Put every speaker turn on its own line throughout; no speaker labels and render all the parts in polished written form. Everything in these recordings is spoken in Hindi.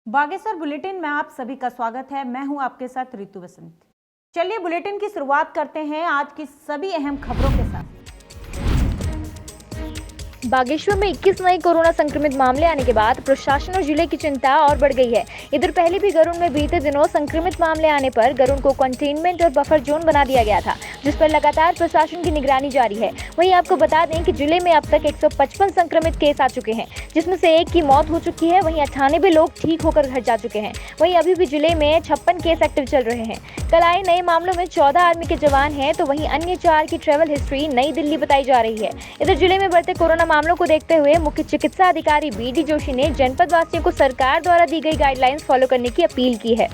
बागेश्वर बुलेटिन में आप सभी का स्वागत है। मैं हूं आपके साथ ऋतु बसंत। चलिए बुलेटिन की शुरुआत करते हैं आज की सभी अहम खबरों के साथ।
बागेश्वर में 21 नए कोरोना संक्रमित मामले आने के बाद प्रशासन और जिले की चिंता और बढ़ गई है। इधर पहले भी गरुड़ में बीते दिनों संक्रमित मामले आने पर गरुड़ को कंटेनमेंट और बफर जोन बना दिया गया था, जिस पर लगातार प्रशासन की निगरानी जारी है। वहीं आपको बता दें कि जिले में अब तक 155 संक्रमित केस आ चुके हैं, जिसमें से 1 की मौत हो चुकी है। वहीं 98 लोग ठीक होकर घर जा चुके हैं। वहीं अभी भी जिले में 56 केस एक्टिव चल रहे हैं। कल आए नए मामलों में 14 आर्मी के जवान हैं, तो वहीं अन्य 4 की ट्रैवल हिस्ट्री नई दिल्ली बताई जा रही है। इधर जिले में बढ़ते कोरोना मामलों को देखते हुए मुख्य चिकित्सा अधिकारी BD जोशी ने जनपद वासियों को सरकार द्वारा दी गई गाइडलाइंस फॉलो करने की अपील की है।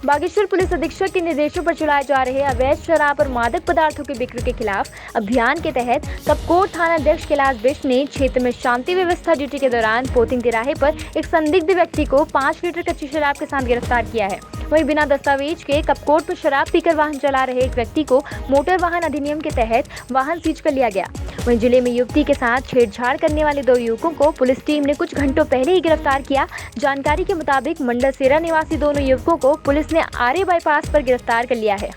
बागेश्वर पुलिस अधीक्षक के निर्देशों पर चलाए जा रहे अवैध शराब और मादक पदार्थों की बिक्री के खिलाफ अभियान के तहत कपकोट थानाध्यक्ष कैलाश बिष्ट ने क्षेत्र में शांति व्यवस्था ड्यूटी के दौरान पोतिंग तिराहे पर एक संदिग्ध व्यक्ति को 5 लीटर कच्ची शराब के साथ गिरफ्तार किया है। वहीं बिना दस्तावेज के कपकोट में शराब पीकर वाहन चला रहे एक व्यक्ति को मोटर वाहन अधिनियम के तहत वाहन सीज कर लिया गया। वहीं जिले में युवती के साथ छेड़छाड़ करने वाले 2 युवकों को पुलिस टीम ने कुछ घंटों पहले ही गिरफ्तार किया। जानकारी के मुताबिक मंडल सेरा निवासी दोनों युवकों को पुलिस ने आर्य बाईपास पर गिरफ्तार कर लिया है।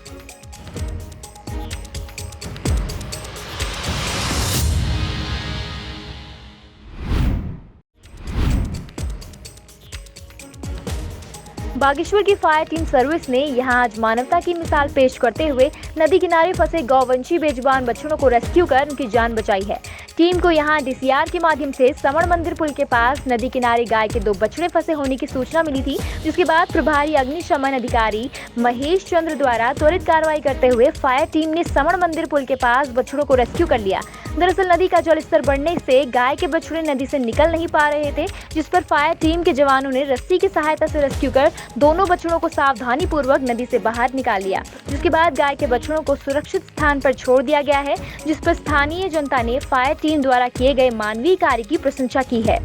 बागेश्वर की फायर टीम सर्विस ने यहां आज मानवता की मिसाल पेश करते हुए नदी किनारे फंसे गौवंशी बेजुबान बछड़ों को रेस्क्यू कर उनकी जान बचाई है। टीम को यहां DCR के माध्यम से समण मंदिर पुल के पास नदी किनारे गाय के 2 बछड़े फंसे होने की सूचना मिली थी, जिसके बाद प्रभारी अग्निशमन अधिकारी महेश चंद्र द्वारा त्वरित कार्रवाई करते हुए फायर टीम ने समण मंदिर पुल के पास बछड़ों को रेस्क्यू कर लिया। दरअसल नदी का जलस्तर बढ़ने से गाय के बछड़े नदी से निकल नहीं पा रहे थे, जिस पर फायर टीम के जवानों ने रस्सी की सहायता से रेस्क्यू कर दोनों बछड़ों को सावधानी पूर्वक नदी से बाहर निकाल लिया। जिसके बाद गाय के बछड़ों को सुरक्षित स्थान पर छोड़ दिया गया है, जिस पर स्थानीय जनता ने फायर टीम द्वारा किए गए मानवीय कार्य की प्रशंसा की है।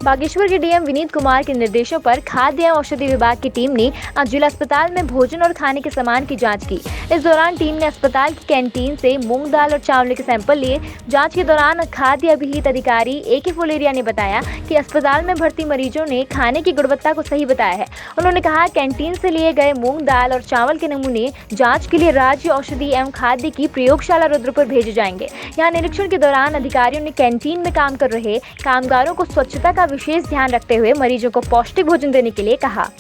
बागेश्वर के DM विनीत कुमार के निर्देशों पर खाद्य एवं औषधि विभाग की टीम ने आज जिला अस्पताल में भोजन और खाने के सामान की जांच की। इस दौरान टीम ने अस्पताल की कैंटीन से मूंग दाल और चावल के सैंपल लिए। जांच के दौरान खाद्य अभिहित अधिकारी AK फुलेरिया ने बताया कि अस्पताल में भर्ती मरीजों ने खाने की गुणवत्ता को सही बताया है। उन्होंने कहा कैंटीन से लिए गए मूंग दाल और चावल के नमूने जाँच के लिए राज्य औषधि एवं खाद्य की प्रयोगशाला रुद्रपुर भेजे जाएंगे। यहाँ निरीक्षण के दौरान अधिकारियों ने कैंटीन में काम कर रहे कामगारों को स्वच्छता का विशेष ध्यान रखते हुए मरीजों को पौष्टिक भोजन देने के लिए कहा।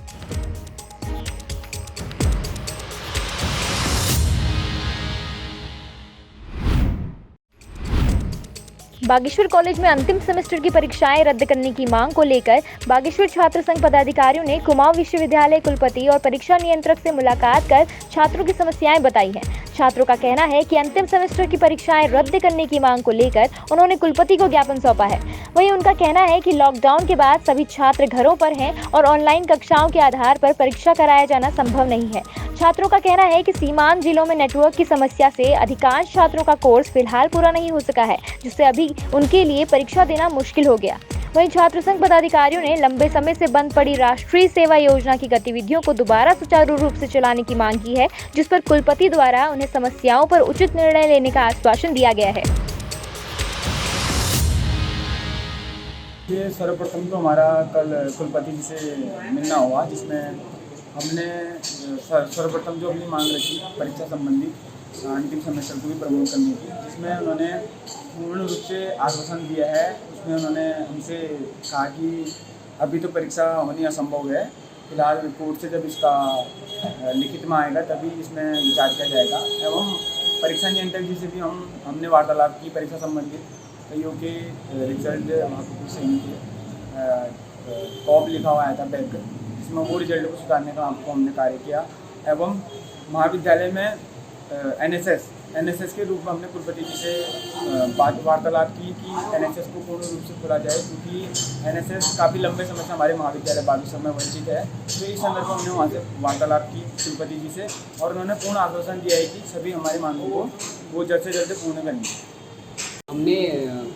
बागेश्वर कॉलेज में अंतिम सेमेस्टर की परीक्षाएं रद्द करने की मांग को लेकर बागेश्वर छात्र संघ पदाधिकारियों ने कुमाऊं विश्वविद्यालय कुलपति और परीक्षा नियंत्रक से मुलाकात कर छात्रों की समस्याएं बताई हैं। छात्रों का कहना है कि अंतिम सेमेस्टर की परीक्षाएं रद्द करने की मांग को लेकर उन्होंने कुलपति को ज्ञापन सौंपा है। वहीं उनका कहना है कि लॉकडाउन के बाद सभी छात्र घरों पर हैं और ऑनलाइन कक्षाओं के आधार पर परीक्षा कराया जाना संभव नहीं है। छात्रों का कहना है कि सीमांत जिलों में नेटवर्क की समस्या से अधिकांश छात्रों का कोर्स फिलहाल पूरा नहीं हो सका है, जिससे अभी उनके लिए परीक्षा देना मुश्किल हो गया। वहीं छात्र संघ पदाधिकारियों ने लंबे समय से बंद पड़ी राष्ट्रीय सेवा योजना की गतिविधियों को दोबारा सुचारू रूप से चलाने की मांग की है, जिस पर कुलपति द्वारा उन्हें समस्याओं पर उचित निर्णय लेने का आश्वासन दिया गया है।
ये सर्वप्रथम तो हमारा कल कुलपति जी से मिलना हुआ, जिसमें हमने सर्वप्रथम जो अपनी मांग रखी परीक्षा संबंधी अंतिम सेमेस्टर को भी प्रमोट करने की, जिसमें उन्होंने पूर्ण रूप से आश्वासन दिया है। उसमें उन्होंने हमसे कहा कि अभी तो परीक्षा होनी असंभव है, फिलहाल कोर्ट से जब इसका लिखित में आएगा तभी इसमें विचार किया जाएगा। एवं परीक्षा नियंत्रक जी से भी हमने वार्तालाप की परीक्षा संबंधित कईयों के रिजल्ट वहाँ पर सही नहीं थे, टॉप लिखा हुआ आया था बैक, जिसमें वो रिजल्ट को सुधारने का आपको हमने कार्य किया। एवं महाविद्यालय में NSS के रूप में हमने कुलपति जी से वार्तालाप की कि NSS को पूर्ण रूप से खोला जाए, क्योंकि NSS काफ़ी लंबे समय से हमारे महाविद्यालय बागेश्वर में वंचित है। तो इस संदर्भ में हमने वहाँ से वार्तालाप की कुलपति जी से, और उन्होंने पूर्ण आश्वासन दिया है कि सभी हमारी मांगों को वो जल्द से जल्द पूर्ण करेंगे।
हमने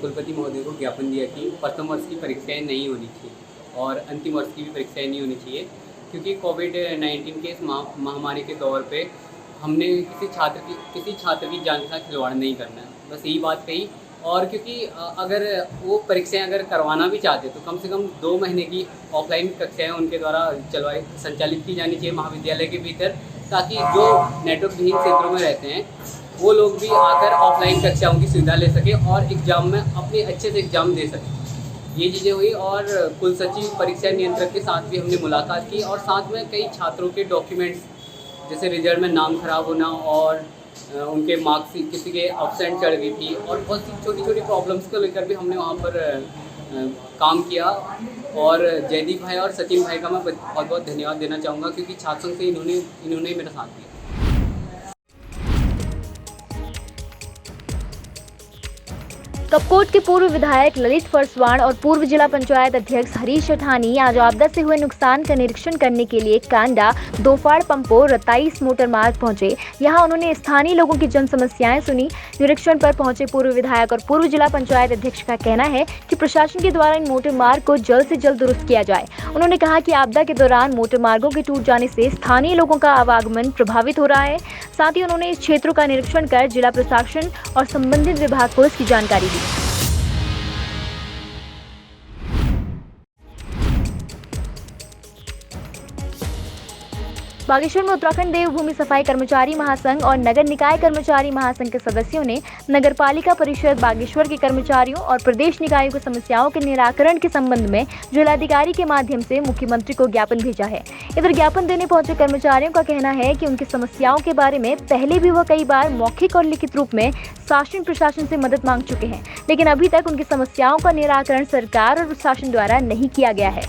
कुलपति महोदय को ज्ञापन दिया कि प्रथम वर्ष की परीक्षाएं नहीं होनी चाहिए और अंतिम वर्ष की भी परीक्षाएं नहीं होनी चाहिए, क्योंकि कोविड-19 के इस महामारी के दौर पे हमने किसी छात्र की जान के साथ खिलवाड़ नहीं करना है, बस यही बात कही। और क्योंकि अगर वो परीक्षाएं अगर करवाना भी चाहते तो कम से कम 2 महीने की ऑफलाइन कक्षाएं उनके द्वारा संचालित की जानी चाहिए महाविद्यालय के भीतर, ताकि जो नेटवर्क विहीन क्षेत्रों में रहते हैं वो लोग भी आकर ऑफलाइन कक्षाओं की सुविधा ले सकें और एग्ज़ाम में अपने अच्छे से एग्ज़ाम दे सकें। ये चीज़ें हुई और कुल सचिव परीक्षा नियंत्रक के साथ भी हमने मुलाकात की और साथ में कई छात्रों के डॉक्यूमेंट्स जैसे रिजल्ट में नाम खराब होना और उनके मार्क्स किसी के एब्सेंट चढ़ गई थी और बहुत सी छोटी छोटी प्रॉब्लम्स को लेकर भी हमने वहाँ पर काम किया। और जयदीप भाई और सचिन भाई का मैं बहुत बहुत धन्यवाद देना चाहूँगा, क्योंकि छात्र संघ से इन्होंने मेरा साथ दिया।
कपकोट के पूर्व विधायक ललित फरसवाण और पूर्व जिला पंचायत अध्यक्ष हरीश सेठानी आज आपदा से हुए नुकसान का निरीक्षण करने के लिए कांडा, दोफाड़ पंपो, रताईस मोटर मार्ग पहुंचे। यहां उन्होंने स्थानीय लोगों की जन समस्याएं सुनी। निरीक्षण पर पहुंचे पूर्व विधायक और पूर्व जिला पंचायत अध्यक्ष का कहना है कि प्रशासन के द्वारा इन मोटर मार्ग को जल्द से जल्द दुरुस्त किया जाए। उन्होंने कहा कि आपदा के दौरान मोटर मार्गों के टूट जाने से स्थानीय लोगों का आवागमन प्रभावित हो रहा है। साथ ही उन्होंने इस क्षेत्रों का निरीक्षण कर जिला प्रशासन और संबंधित विभाग को इसकी जानकारी दी। बागेश्वर में उत्तराखंड देवभूमि सफाई कर्मचारी महासंघ और नगर निकाय कर्मचारी महासंघ के सदस्यों ने नगरपालिका परिषद बागेश्वर के कर्मचारियों और प्रदेश निकायों की समस्याओं के निराकरण के संबंध में जिलाधिकारी के माध्यम से मुख्यमंत्री को ज्ञापन भेजा है। इधर ज्ञापन देने पहुंचे कर्मचारियों का कहना है कि उनकी समस्याओं के बारे में पहले भी वह कई बार मौखिक और लिखित रूप में शासन प्रशासन से मदद मांग चुके हैं, लेकिन अभी तक उनकी समस्याओं का निराकरण सरकार और प्रशासन द्वारा नहीं किया गया है।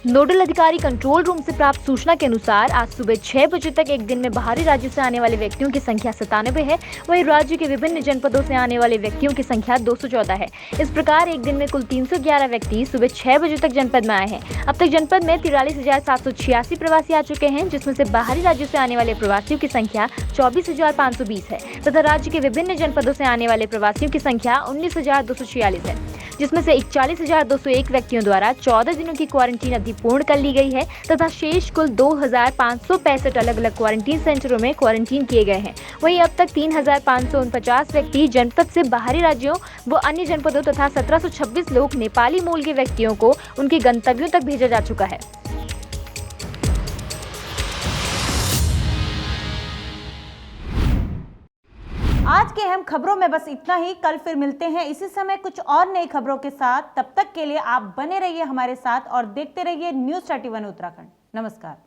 नोडल अधिकारी कंट्रोल रूम से प्राप्त सूचना के अनुसार आज सुबह 6 बजे तक एक दिन में बाहरी राज्यों से आने वाले व्यक्तियों की संख्या 97 है। वहीं राज्य के विभिन्न जनपदों से आने वाले व्यक्तियों की संख्या 214 है। इस प्रकार एक दिन में कुल 311 व्यक्ति सुबह 6 बजे तक जनपद में आए हैं। अब तक जनपद में 43,786 प्रवासी आ चुके हैं, जिसमें से बाहरी राज्यों से आने वाले प्रवासियों की संख्या 24,520 है तथा राज्य के विभिन्न जनपदों से आने वाले प्रवासियों की संख्या 19,246 है, जिसमें से 41,201 व्यक्तियों द्वारा 14 दिनों की क्वारंटीन अवधि पूर्ण कर ली गई है तथा शेष कुल 2,565 अलग अलग क्वारंटीन सेंटरों में क्वारंटीन किए गए हैं। वहीं अब तक 3,549 व्यक्ति जनपद से बाहरी राज्यों व अन्य जनपदों तथा 1,726 लोग नेपाली मूल के व्यक्तियों को उनके गंतव्यों तक भेजा जा चुका है।
आज के अहम खबरों में बस इतना ही। कल फिर मिलते हैं इसी समय कुछ और नई खबरों के साथ। तब तक के लिए आप बने रहिए हमारे साथ और देखते रहिए न्यूज़ 31 उत्तराखंड। नमस्कार।